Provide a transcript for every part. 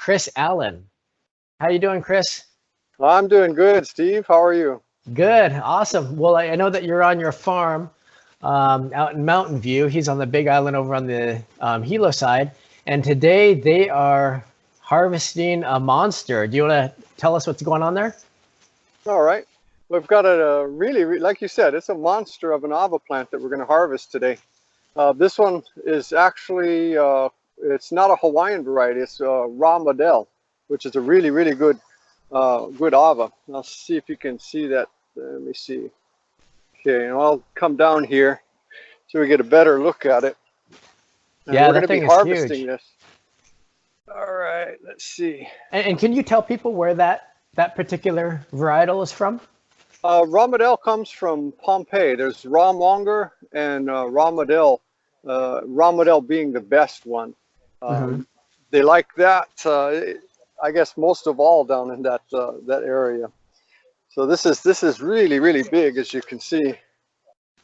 Chris Allen. How you doing, Chris? I'm doing good, Steve. How are you? Good, awesome. Well, I know that you're on your farm out in Mountain View. He's on the Big Island over on the Hilo side. And today they are harvesting a monster. Do you want to tell us what's going on there? All right. We've got a really, like you said, it's a monster of an ava plant that we're going to harvest today. This one is actually, it's not a Hawaiian variety. It's Ramadel, which is a really, really good ava. I'll see if you can see that. Let me see. Okay, and I'll come down here so we get a better look at it. And yeah, we're that going to thing be is harvesting huge. this. All right, let's see. And can you tell people where that particular varietal is from? Ramadel comes from Pompei. There's Ramonger and Ramadel. Ramadel being the best one. They like that. I guess most of all down in that area. So this is really, really big, as you can see.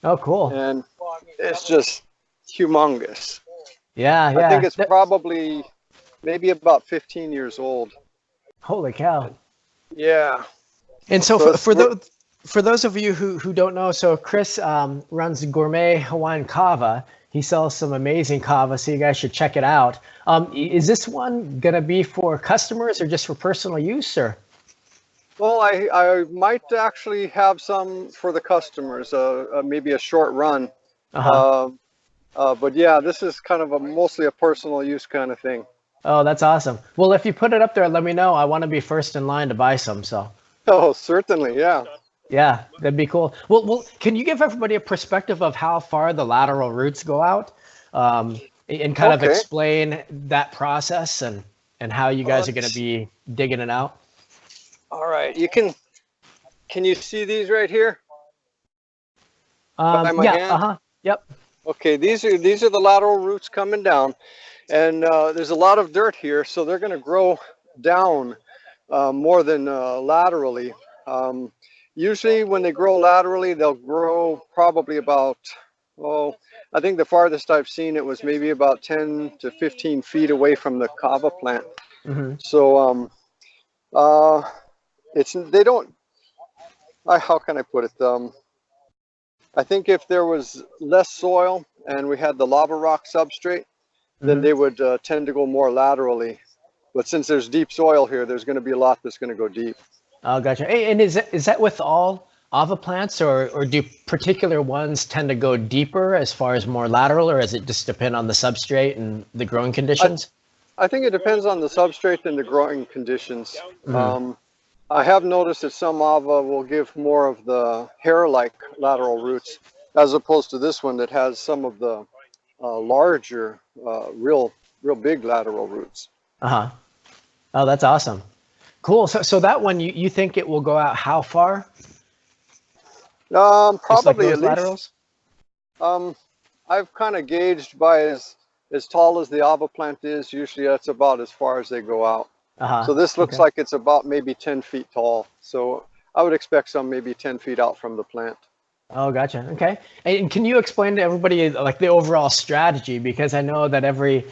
Oh, cool. And it's just humongous. Yeah, yeah. I think it's probably maybe about 15 years old. Holy cow. Yeah. And so for those of you who don't know, so Chris runs Gourmet Hawaiian Kava. He sells some amazing kava, so you guys should check it out. Is this one going to be for customers or just for personal use, or? Well, I might actually have some for the customers, maybe a short run. But yeah, this is kind of mostly a personal use kind of thing. Oh, that's awesome. Well, if you put it up there, let me know. I want to be first in line to buy some, so. Oh, certainly, yeah. Yeah, that'd be cool. Well, can you give everybody a perspective of how far the lateral roots go out, and kind of explain that process and how you guys are going to be digging it out? All right, can you see these right here? By my hand? Yep. Okay, these are the lateral roots coming down, and there's a lot of dirt here, so they're going to grow down more than laterally. Usually when they grow laterally, they'll grow probably about, I think the farthest I've seen it was maybe about 10 to 15 feet away from the kava plant. So they don't, how can I put it? I think if there was less soil and we had the lava rock substrate, then they would tend to go more laterally. But since there's deep soil here, there's going to be a lot that's going to go deep. Oh, gotcha. Hey, and is that with all ava plants, or do particular ones tend to go deeper as far as more lateral, or does it just depend on the substrate and the growing conditions? I think it depends on the substrate and the growing conditions. I have noticed that some ava will give more of the hair-like lateral roots, as opposed to this one that has some of the larger, real big lateral roots. Oh, that's awesome. Cool. So that one, you think it will go out how far? Probably like at laterals? Least. I've kind of gauged by as tall as the ava plant is. Usually that's about as far as they go out. So this looks like it's about maybe 10 feet tall. So I would expect some maybe 10 feet out from the plant. Oh, gotcha. Okay. And can you explain to everybody like the overall strategy? Because I know that every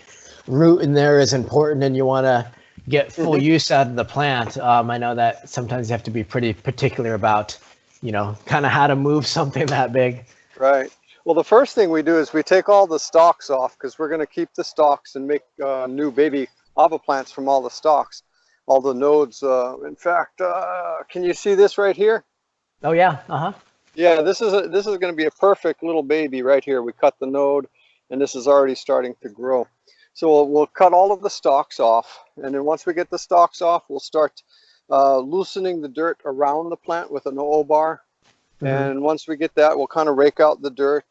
root in there is important and you want to get full use out of the plant. I know that sometimes you have to be pretty particular about, kind of how to move something that big. Right. Well, the first thing we do is we take all the stalks off, because we're going to keep the stalks and make new baby ava plants from all the stalks, all the nodes. In fact, can you see this right here? Oh yeah. Yeah, this is going to be a perfect little baby right here. We cut the node, and this is already starting to grow. So we'll cut all of the stalks off, and then once we get the stalks off, we'll start loosening the dirt around the plant with an O-bar. And once we get that, we'll kind of rake out the dirt,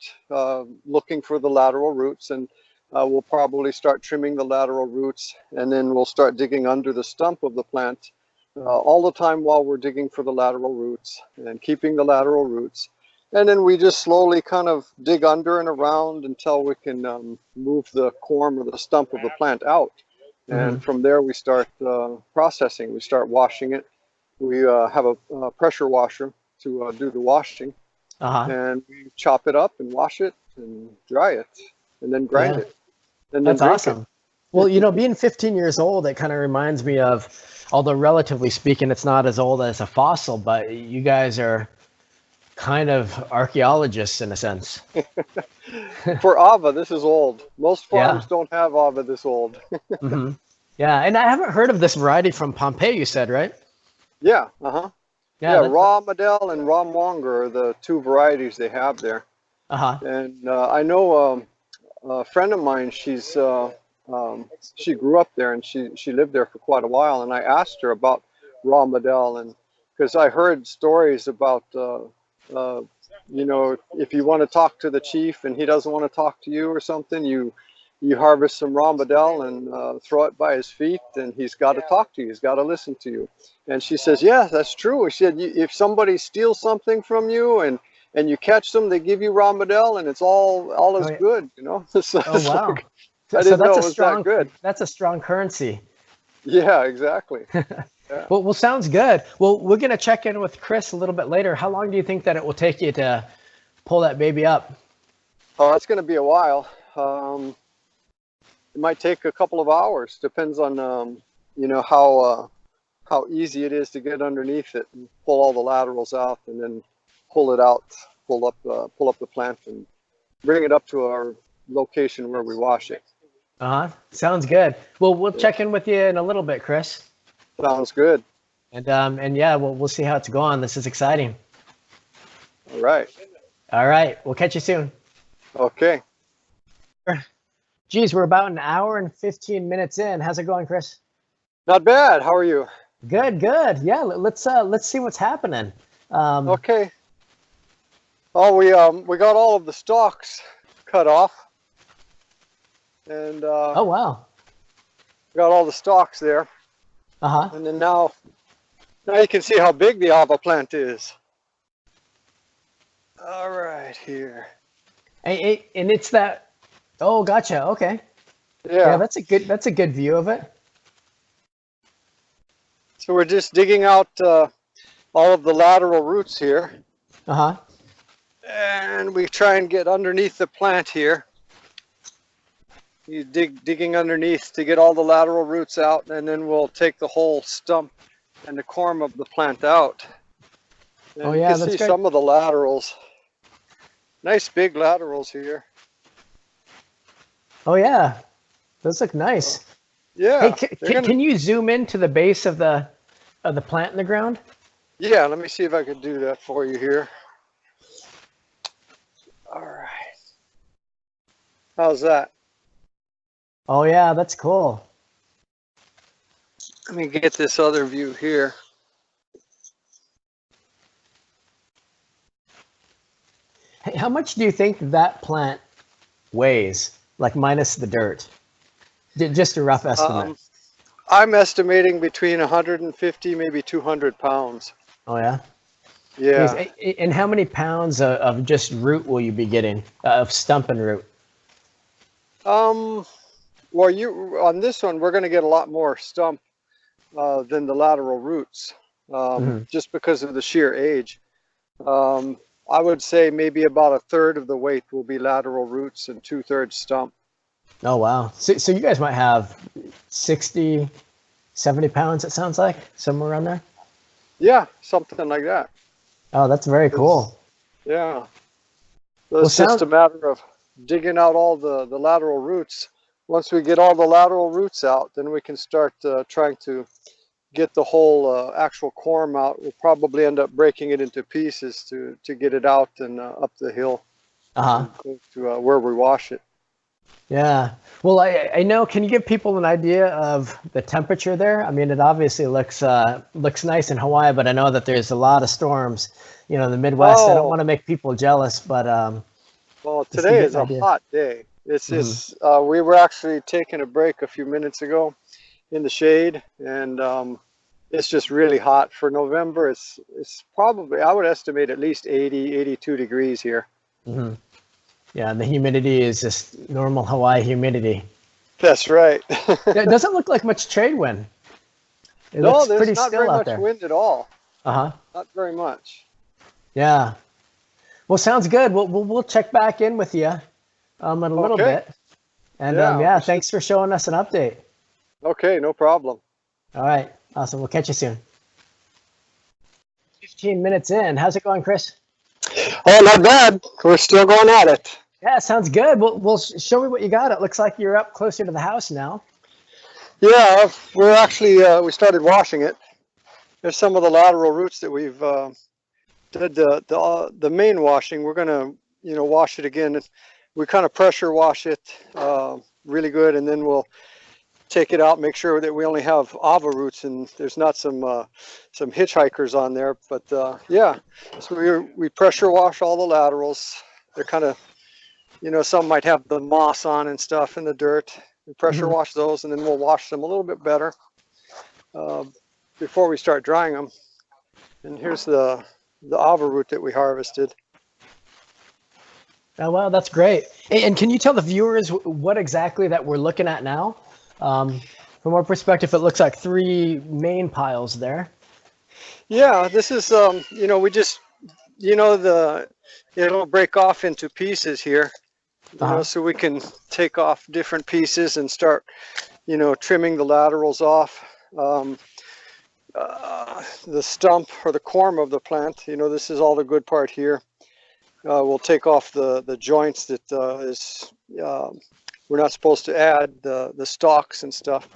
looking for the lateral roots, and we'll probably start trimming the lateral roots, and then we'll start digging under the stump of the plant all the time while we're digging for the lateral roots and keeping the lateral roots. And then we just slowly kind of dig under and around until we can move the corm or the stump of the plant out. And from there we start processing. We start washing it. We have a pressure washer to do the washing. And we chop it up and wash it and dry it and then grind it. And then That's awesome. Well, you know, being 15 years old, it kind of reminds me of, although relatively speaking, it's not as old as a fossil, but you guys are kind of archaeologists in a sense. For Ava, this is old. Most Yeah. farms don't have Ava this old. Hmm. Yeah, and I haven't heard of this variety from Pompei, you said, right? Yeah, uh-huh. Yeah, Yeah, Ramadel and Ramwanger are the two varieties they have there. uh-huh. And I know a friend of mine, she grew up there and she lived there for quite a while. And I asked her about Ramadel, and because I heard stories about, you know, if you want to talk to the chief and he doesn't want to talk to you or something, you harvest some Ramadel and throw it by his feet, and he's got to talk to you. He's got to listen to you. And she says, yeah, that's true. She said, if somebody steals something from you and you catch them, they give you Ramadel, and it's all is Oh, yeah. good, you know. So Oh, it's wow. like, I didn't know it was that good. That's a strong currency. Yeah, exactly. Yeah. Well, sounds good. Well, we're going to check in with Chris a little bit later. How long do you think that it will take you to pull that baby up? Oh, it's going to be a while. It might take a couple of hours. Depends on you know, how easy it is to get underneath it and pull all the laterals out, and then pull it out, pull up the plant, and bring it up to our location where we wash it. Uh-huh. Sounds good. Well, we'll check in with you in a little bit, Chris. Sounds good. And yeah, we'll see how it's going. This is exciting. All right. All right. We'll catch you soon. Okay. Geez, we're about an hour and 15 minutes in. How's it going, Chris? Not bad. How are you? Good, good. Yeah, let's see what's happening. Okay. Oh, we got all of the stalks cut off, and Oh, wow. got all the stalks there. Uh-huh. And then now you can see how big the Ava plant is. All right, here. And it's that. Oh, gotcha. Okay. Yeah. That's a good view of it. So we're just digging out all of the lateral roots here, Uh-huh. and we try and get underneath the plant here. You digging underneath to get all the lateral roots out, and then we'll take the whole stump and the corm of the plant out. And Oh, yeah, you can that's see great. some of the laterals. Nice big laterals here. Oh, yeah. Those look nice. Yeah. Hey, can you zoom into the base of the plant in the ground? Yeah, let me see if I can do that for you here. All right. How's that? Oh, yeah, that's cool. Let me get this other view here. Hey, how much do you think that plant weighs, like minus the dirt? Just a rough estimate. I'm estimating between 150, maybe 200 pounds. Oh, yeah? Yeah. And how many pounds of just root will you be getting, of stump and root? Well, on this one, we're going to get a lot more stump than the lateral roots, just because of the sheer age. I would say maybe about a third of the weight will be lateral roots and 2/3 stump. Oh, wow. So you guys might have 60, 70 pounds, it sounds like, somewhere around there? Yeah, something like that. Oh, that's very cool. Yeah. So it's just a matter of digging out all the lateral roots. Once we get all the lateral roots out, then we can start trying to get the whole actual corm out. We'll probably end up breaking it into pieces to get it out and up the hill to where we wash it. Yeah. Well, I know. Can you give people an idea of the temperature there? I mean, it obviously looks nice in Hawaii, but I know that there's a lot of storms, you know, in the Midwest. I don't want to make people jealous, but well, today is a hot day. It's just we were actually taking a break a few minutes ago in the shade, and it's just really hot for November. It's probably, I would estimate, at least 80, 82 degrees here. Mm-hmm. Yeah, and the humidity is just normal Hawaii humidity. That's right. It doesn't look like much trade wind. No, there's not very much wind at all. Uh-huh. Not very much. Yeah. Well, sounds good. We'll check back in with you in a little bit. And Yeah. thanks for showing us an update. Okay, no problem. All right, awesome. We'll catch you soon. 15 minutes in. How's it going, Chris? Oh, not bad. We're still going at it. Yeah, sounds good. We'll show me what you got. It looks like you're up closer to the house now. Yeah, we're actually we started washing it. There's some of the lateral roots that we've did the main washing. We're gonna wash it again. We kind of pressure wash it really good, and then we'll take it out, make sure that we only have ava roots and there's not some hitchhikers on there. But yeah, so we pressure wash all the laterals. They're kind of, some might have the moss on and stuff in the dirt. We pressure wash those, and then we'll wash them a little bit better before we start drying them. And here's the ava root that we harvested. Oh, wow, that's great. And can you tell the viewers what exactly that we're looking at now? From our perspective, it looks like 3 main piles there. Yeah, this is, we just, it'll break off into pieces here, so we can take off different pieces and start, trimming the laterals off. The stump or the corm of the plant, this is all the good part here. We'll take off the joints that we're not supposed to add, the stalks and stuff.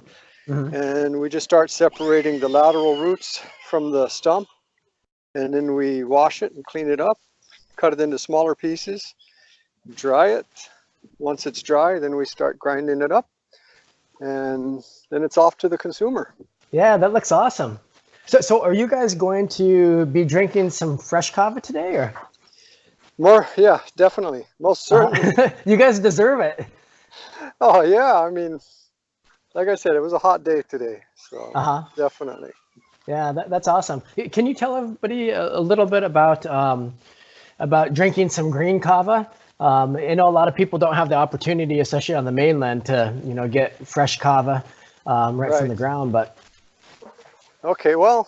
And we just start separating the lateral roots from the stump, and then we wash it and clean it up, cut it into smaller pieces, dry it. Once it's dry, then we start grinding it up, and then it's off to the consumer. Yeah, that looks awesome. So are you guys going to be drinking some fresh kava today, or? More, yeah, definitely, most certainly. You guys deserve it. Oh yeah, I mean, like I said, it was a hot day today, so definitely. Yeah, that's awesome. Can you tell everybody a little bit about drinking some green kava? I know a lot of people don't have the opportunity, especially on the mainland, to get fresh kava right from the ground. But okay, well,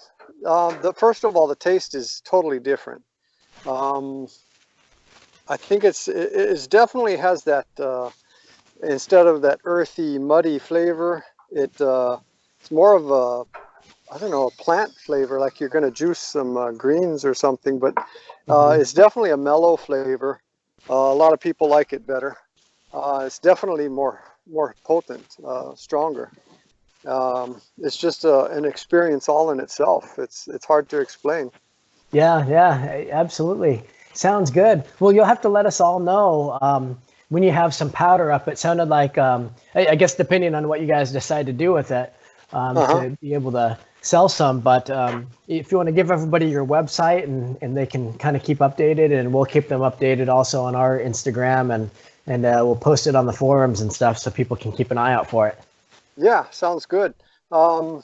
first of all, the taste is totally different. I think it definitely has that. Instead of that earthy, muddy flavor, it's more of a plant flavor, like you're going to juice some greens or something, but it's definitely a mellow flavor. A lot of people like it better. It's definitely more potent, stronger. It's just an experience all in itself. It's hard to explain. Yeah, absolutely. Sounds good. Well, you'll have to let us all know when you have some powder up. It sounded like, I guess depending on what you guys decide to do with it, to be able to sell some. But if you want to give everybody your website and they can kind of keep updated, and we'll keep them updated also on our Instagram, and we'll post it on the forums and stuff so people can keep an eye out for it. Yeah, sounds good. So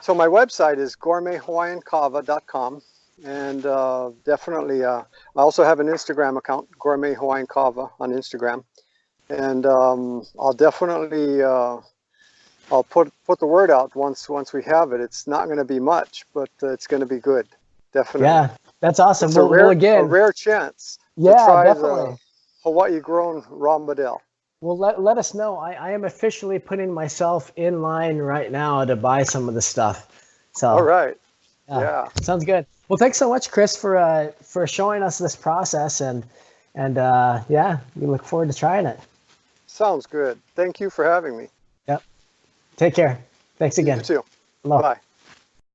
my website is gourmethawaiiankava.com. And definitely, I also have an Instagram account, Gourmet Hawaiian Kava on Instagram. And I'll definitely, I'll put the word out once we have it. It's not going to be much, but it's going to be good. Definitely. Yeah, that's awesome. It's a rare chance to try definitely. the Hawaii-grown Ramadel. Well, let us know. I am officially putting myself in line right now to buy some of the stuff. So. All right. Yeah. Sounds good. Well, thanks so much, Chris, for showing us this process, and we look forward to trying it. Sounds good. Thank you for having me. Yep. Take care. Thanks again. You too. Aloha. Bye.